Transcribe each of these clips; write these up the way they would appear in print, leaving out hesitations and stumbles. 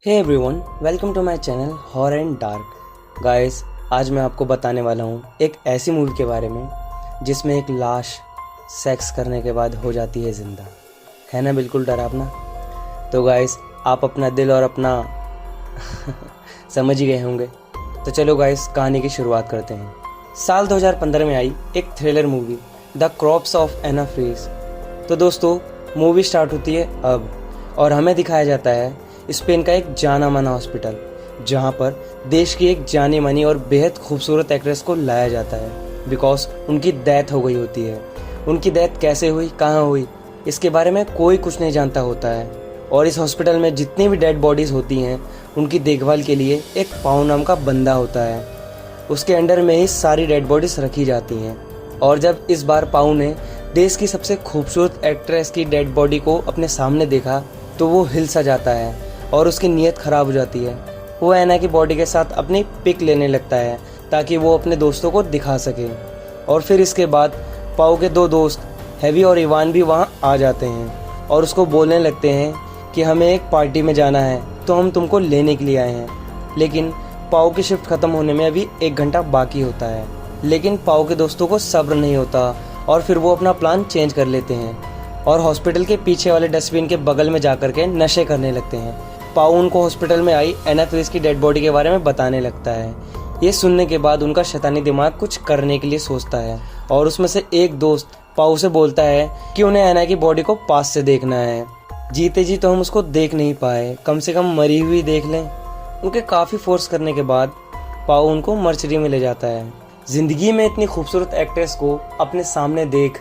Hey everyone, welcome to my channel horror and dark. Guys, आज मैं आपको बताने वाला हूँ एक ऐसी मूवी के बारे में जिसमें एक लाश सेक्स करने के बाद हो जाती है ज़िंदा। है ना बिल्कुल डरावना। तो गाइस, आप अपना दिल और अपना समझ ही गए होंगे। तो चलो गाइस, कहानी की शुरुआत करते हैं। साल 2015 में आई एक thriller movie the corpse of Anna Fritz. तो दोस्तों, मूवी स्टार्ट होती है अब, और हमें दिखाया जाता है स्पेन का एक जाना माना हॉस्पिटल, जहां पर देश की एक जानी मानी और बेहद खूबसूरत एक्ट्रेस को लाया जाता है बिकॉज उनकी डेथ हो गई होती है। उनकी डेथ कैसे हुई, कहाँ हुई, इसके बारे में कोई कुछ नहीं जानता होता है। और इस हॉस्पिटल में जितनी भी डेड बॉडीज़ होती हैं उनकी देखभाल के लिए एक पाउ नाम का बंदा होता है। उसके अंडर में ही सारी डेड बॉडीज़ रखी जाती हैं। और जब इस बार पाउ ने देश की सबसे खूबसूरत एक्ट्रेस की डेड बॉडी को अपने सामने देखा तो वो हिल सा जाता है और उसकी नीयत ख़राब हो जाती है। वो एना की बॉडी के साथ अपनी पिक लेने लगता है ताकि वो अपने दोस्तों को दिखा सके। और फिर इसके बाद पाउ के दो दोस्त हेवी और इवान भी वहाँ आ जाते हैं और उसको बोलने लगते हैं कि हमें एक पार्टी में जाना है, तो हम तुमको लेने के लिए आए हैं। लेकिन पाउ की शिफ्ट ख़त्म होने में अभी 1 घंटा बाकी होता है। लेकिन पाउ के दोस्तों को सब्र नहीं होता और फिर वो अपना प्लान चेंज कर लेते हैं और हॉस्पिटल के पीछे वाले डस्टबिन के बगल में जाकर के नशे करने लगते हैं। पाउ उनको हॉस्पिटल में आई एना फ्रीज की डेड बॉडी के बारे में बताने लगता है। ये सुनने के बाद उनका शैतानी दिमाग कुछ करने के लिए सोचता है और उसमें से एक दोस्त पाउ से बोलता है कि उन्हें एना की बॉडी को पास से देखना है। जीते जी तो हम उसको देख नहीं पाए, कम से कम मरी हुई देख लें। उनके काफ़ी फोर्स करने के बाद पाउ उनको मर्चरी में ले जाता है। जिंदगी में इतनी खूबसूरत एक्ट्रेस को अपने सामने देख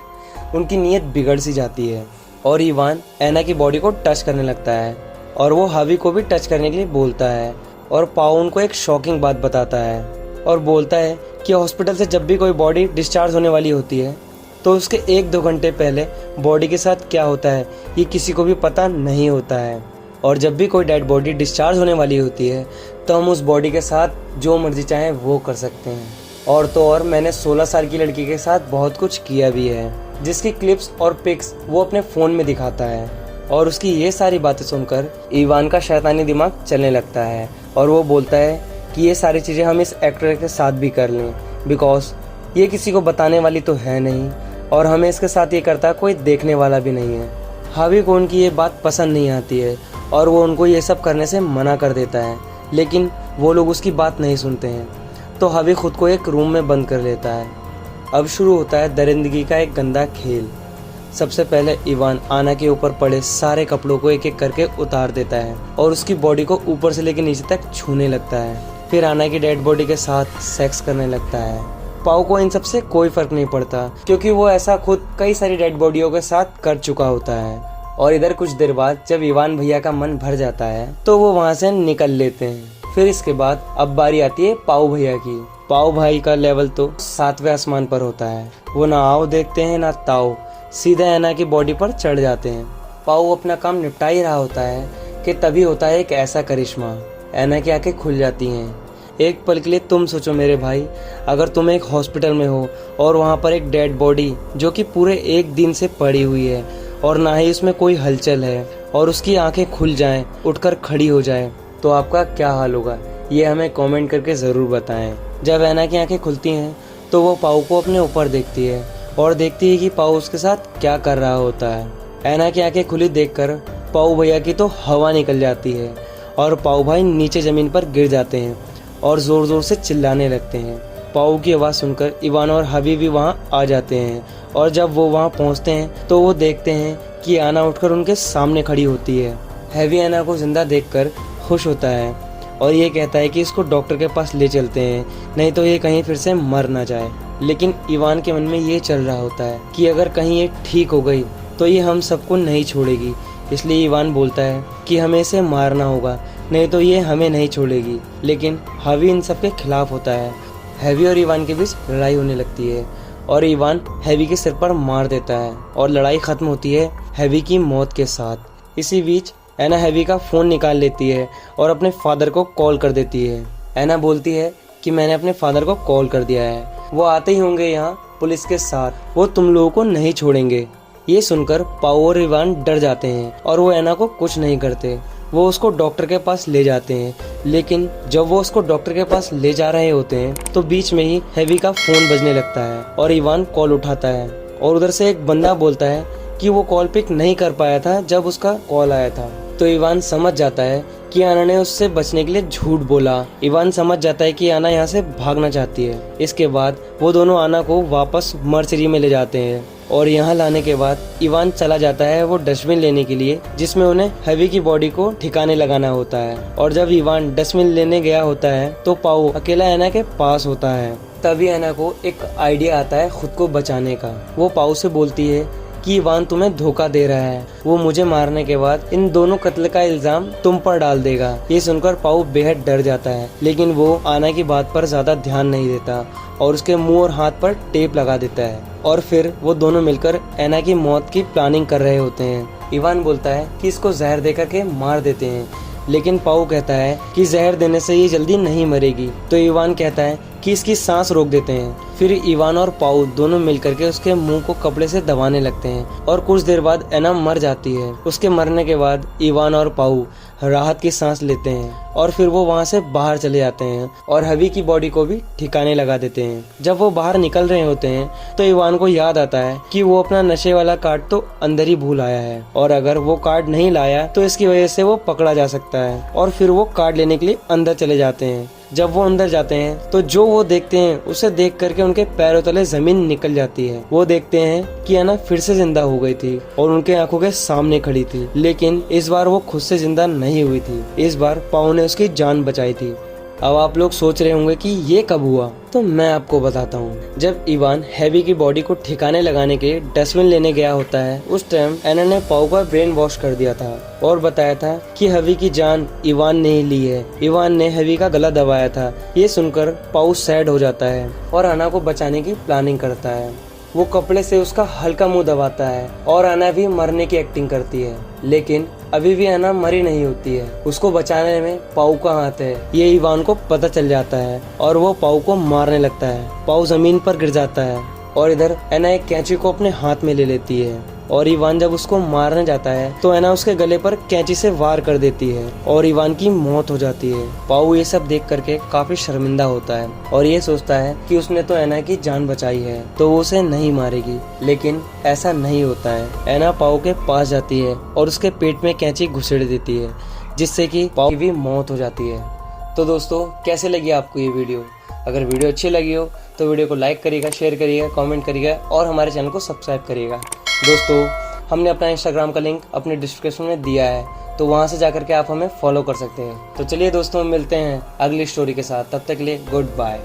उनकी नीयत बिगड़ सी जाती है और इवान एना की बॉडी को टच करने लगता है और वो हावी को भी टच करने के लिए बोलता है। और पाउ उनको एक शॉकिंग बात बताता है और बोलता है कि हॉस्पिटल से जब भी कोई बॉडी डिस्चार्ज होने वाली होती है तो उसके 1-2 घंटे पहले बॉडी के साथ क्या होता है ये किसी को भी पता नहीं होता है। और जब भी कोई डेड बॉडी डिस्चार्ज होने वाली होती है तो हम उस बॉडी के साथ जो मर्जी चाहें वो कर सकते हैं। और तो और मैंने 16 साल की लड़की के साथ बहुत कुछ किया भी है, जिसकी क्लिप्स और पिक्स वो अपने फ़ोन में दिखाता है। और उसकी ये सारी बातें सुनकर इवान का शैतानी दिमाग चलने लगता है और वो बोलता है कि ये सारी चीज़ें हम इस एक्टर के साथ भी कर लें बिकॉज ये किसी को बताने वाली तो है नहीं और हमें इसके साथ ये करता कोई देखने वाला भी नहीं है। हावी को उनकी ये बात पसंद नहीं आती है और वो उनको ये सब करने से मना कर देता है, लेकिन वो लोग उसकी बात नहीं सुनते हैं। तो हावी खुद को एक रूम में बंद कर लेता है। अब शुरू होता है दरिंदगी का एक गंदा खेल। सबसे पहले इवान आना के ऊपर पड़े सारे कपड़ों को एक एक करके उतार देता है और उसकी बॉडी को ऊपर से लेकर नीचे तक छूने लगता है। फिर आना की डेड बॉडी के साथ सेक्स करने लगता है। पाउ को इन सब से कोई फर्क नहीं पड़ता क्योंकि वो ऐसा खुद कई सारी डेड बॉडियों के साथ कर चुका होता है। और इधर कुछ देर बाद जब इवान भैया का मन भर जाता है तो वो वहाँ से निकल लेते हैं। फिर इसके बाद अब बारी आती है पाउ भैया की। पाउ भाई का लेवल तो 7वें आसमान पर होता है। वो ना आओ देखते हैं ना ताओ, सीधा एना की बॉडी पर चढ़ जाते हैं। पाउ अपना काम निपटा ही रहा होता है कि तभी होता है एक ऐसा करिश्मा। एना की आंखें खुल जाती हैं। एक पल के लिए तुम सोचो मेरे भाई, अगर तुम एक हॉस्पिटल में हो और वहाँ पर एक डेड बॉडी जो कि पूरे 1 दिन से पड़ी हुई है और ना ही उसमें कोई हलचल है और उसकी आंखें खुल जाएं, उठकर खड़ी हो जाए, तो आपका क्या हाल होगा ये हमें कमेंट करके ज़रूर बताएं। जब एना की आंखें खुलती हैं तो वो पाउ को अपने ऊपर देखती है और देखती है कि पाउ उसके साथ क्या कर रहा होता है। एना की आंखें खुली देखकर पाउ भैया की तो हवा निकल जाती है और पाउ भाई नीचे ज़मीन पर गिर जाते हैं और ज़ोर ज़ोर से चिल्लाने लगते हैं। पाउ की आवाज़ सुनकर इवान और हबी भी वहाँ आ जाते हैं और जब वो वहाँ पहुँचते हैं तो वो देखते हैं कि आना उठकर उनके सामने खड़ी होती है। हैवी आना को जिंदा देखकर खुश होता है और ये कहता है कि इसको डॉक्टर के पास ले चलते हैं, नहीं तो ये कहीं फिर से मर ना जाए। लेकिन इवान के मन में ये चल रहा होता है कि अगर कहीं ये ठीक हो गई तो ये हम सबको नहीं छोड़ेगी। इसलिए इवान बोलता है कि हमें इसे मारना होगा, नहीं तो ये हमें नहीं छोड़ेगी। लेकिन हावी इन सब के खिलाफ होता है। हैवी और इवान के बीच लड़ाई होने लगती है और इवान हैवी के सिर पर मार देता है और लड़ाई खत्म होती है हैवी की मौत के साथ। इसी बीच एना हैवी का फ़ोन निकाल लेती है और अपने फादर को कॉल कर देती है। एना बोलती है कि मैंने अपने फादर को कॉल कर दिया है, वो आते ही होंगे यहाँ पुलिस के साथ, वो तुम लोगों को नहीं छोड़ेंगे। ये सुनकर पाउ और इवान डर जाते हैं और वो एना को कुछ नहीं करते। वो उसको डॉक्टर के पास ले जाते हैं। लेकिन जब वो उसको डॉक्टर के पास ले जा रहे होते हैं तो बीच में ही हेवी का फोन बजने लगता है और इवान कॉल उठाता है और उधर से एक बंदा बोलता है कि वो कॉल पिक नहीं कर पाया था जब उसका कॉल आया था। तो इवान समझ जाता है कि आना ने उससे बचने के लिए झूठ बोला। इवान समझ जाता है कि आना यहाँ से भागना चाहती है। इसके बाद वो दोनों आना को वापस मर्चरी में ले जाते हैं और यहाँ लाने के बाद इवान चला जाता है वो डस्टबिन लेने के लिए जिसमें उन्हें हेवी की बॉडी को ठिकाने लगाना होता है। और जब इवान डस्टबिन लेने गया होता है तो पाओ अकेला एना के पास होता है। तभी एना को एक आइडिया आता है खुद को बचाने का। वो पाओ से बोलती है कि इवान तुम्हें धोखा दे रहा है, वो मुझे मारने के बाद इन दोनों कत्ल का इल्जाम तुम पर डाल देगा। ये सुनकर पाओ बेहद डर जाता है, लेकिन वो आना की बात पर ज्यादा ध्यान नहीं देता और उसके मुंह और हाथ पर टेप लगा देता है। और फिर वो दोनों मिलकर एना की मौत की प्लानिंग कर रहे होते हैं। इवान बोलता है कि इसको जहर देकर के मार देते हैं, लेकिन पाओ कहता है कि जहर देने से ये जल्दी नहीं मरेगी। तो इवान कहता है कि इसकी सांस रोक देते हैं। फिर इवान और पाओ दोनों मिलकर के उसके मुंह को कपड़े से दबाने लगते हैं और कुछ देर बाद एना मर जाती है। उसके मरने के बाद इवान और पाओ राहत की सांस लेते हैं और फिर वो वहाँ से बाहर चले जाते हैं और हेवी की बॉडी को भी ठिकाने लगा देते हैं। जब वो बाहर निकल रहे होते हैं तो इवान को याद आता है कि वो अपना नशे वाला कार्ड तो अंदर ही भूल आया है और अगर वो कार्ड नहीं लाया तो इसकी वजह से वो पकड़ा जा सकता है। और फिर वो कार्ड लेने के लिए अंदर चले जाते हैं। जब वो अंदर जाते हैं तो जो वो देखते हैं उसे देख करके उनके पैरों तले जमीन निकल जाती है। वो देखते हैं कि अना फिर से जिंदा हो गई थी और उनके आंखों के सामने खड़ी थी, लेकिन इस बार वो खुद से जिंदा नहीं हुई थी। इस बार पाओ ने उसकी जान बचाई थी। अब आप लोग सोच रहे होंगे कि ये कब हुआ, तो मैं आपको बताता हूँ। जब इवान हेवी की बॉडी को ठिकाने लगाने के लिए डस्टबिन लेने गया होता है उस टाइम एना ने पाओ का ब्रेन वॉश कर दिया था और बताया था कि हेवी की जान इवान ने ही ली है। इवान ने हेवी का गला दबाया था। ये सुनकर पाओ सैड हो जाता है और आना को बचाने की प्लानिंग करता है। वो कपड़े से उसका हल्का मुंह दबाता है और आना भी मरने की एक्टिंग करती है, लेकिन अभी भी आना मरी नहीं होती है। उसको बचाने में पाओ का हाथ है, ये इवान को पता चल जाता है और वो पाओ को मारने लगता है। पाओ जमीन पर गिर जाता है और इधर एना एक कैंची को अपने हाथ में ले लेती है और इवान जब उसको मारने जाता है तो एना उसके गले पर कैंची से वार कर देती है और इवान की मौत हो जाती है। पाओ ये सब देख करके काफी शर्मिंदा होता है और ये सोचता है कि उसने तो एना की जान बचाई है तो वो उसे नहीं मारेगी, लेकिन ऐसा नहीं होता है। एना पाओ के पास जाती है और उसके पेट में कैंची घुसेड़ देती है जिससे कि पाओ की भी मौत हो जाती है। तो दोस्तों, कैसे लगी आपको ये वीडियो? अगर वीडियो अच्छी लगी हो तो वीडियो को लाइक करिएगा, शेयर करिएगा, कमेंट करिएगा और हमारे चैनल को सब्सक्राइब करिएगा। दोस्तों, हमने अपना इंस्टाग्राम का लिंक अपने डिस्क्रिप्शन में दिया है, तो वहां से जाकर के आप हमें फॉलो कर सकते हैं। तो चलिए दोस्तों, मिलते हैं अगली स्टोरी के साथ। तब तक के लिए गुड बाय।